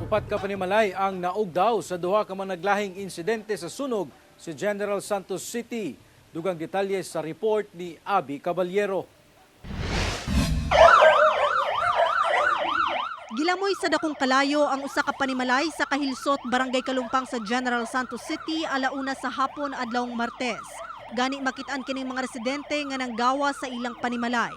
Upat ka panimalay ang naugdaw sa duha ka managlahing insidente sa sunog sa General Santos City. Dugang detalye sa report ni Abby Caballero. Gilamoy sa dakong kalayo ang usa ka panimalay sa Kahilsot, Barangay Kalumpang sa General Santos City alauna sa hapon adlawng Martes. Gani makit-an kining mga residente nga nanggawa sa ilang panimalay.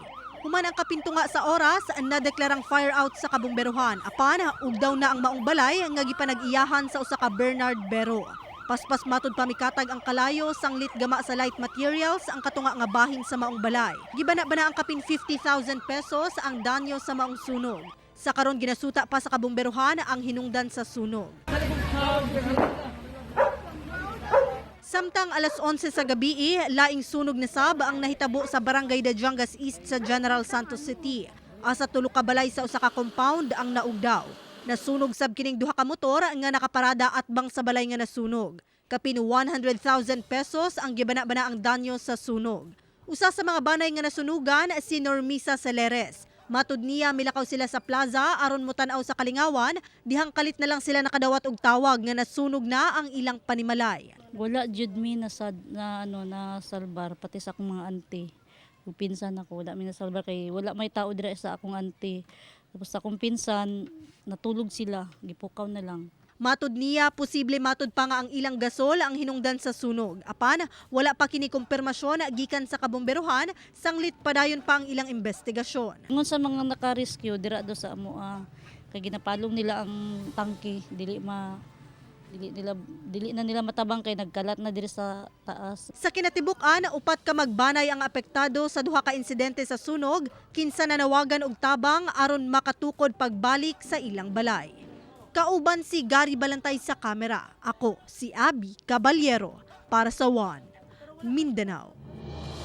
Human ang kapintunga sa oras, nadeklarang fire out sa kabumberuhan. Apan, ugdaw na ang maong balay nga gipanag-iyahan sa usa ka Bernard Bero. Paspas matud pamikatag ang kalayo, sanglit gama sa light materials ang katunga nga bahin sa maong balay. Gibana-bana ang kapin 50,000 pesos ang danyo sa maong sunog. Sa karon ginasuta pa sa kabumberuhan ang hinungdan sa sunog. Samtang alas 11 sa gabi, laing sunog na sab ang nahitabo sa Barangay Dajangas East sa General Santos City. Asa tulo ka balay sa usa ka compound ang naugdaw. Nasunog sab kining duha ka motor nga nakaparada at bang sa balay nga nasunog. Kapin 100,000 pesos ang gibana-bana ang danyo sa sunog. Usa sa mga banay nga nasunugan si Normisa Celeres. Matud niya milakaw sila sa plaza aron motanaw sa kalingawan, dihang kalit na lang sila nakadawat og tawag nga nasunog na ang ilang panimalay. Wala jud mi na salbar pati sa akong mga auntie. Ug pinsan ako wala mi na salbar kay wala may tao dira sa akong auntie. Tapos sa akong pinsan natulog sila, gipukaw na lang. Matud niya, posible matud pa nga ang ilang gasol ang hinungdan sa sunog. Apan, wala pa kini kumpirmasyon gikan sa kabomberuhan, sanglit padayon pa ang ilang investigasyon. Ngon sa mga naka-rescue dira do sa amoa, kay ginapalong nila ang tangke, dili na nila matabang kay nagkalat na diri sa taas. Sa kinatibuk-an, upat ka magbanay ang apektado sa duha ka insidente sa sunog, kinsa nanawagan og tabang aron makatukod pagbalik sa ilang balay. Kauban si Gary Balantay sa kamera. Ako si Abby Caballero para sa One Mindanao.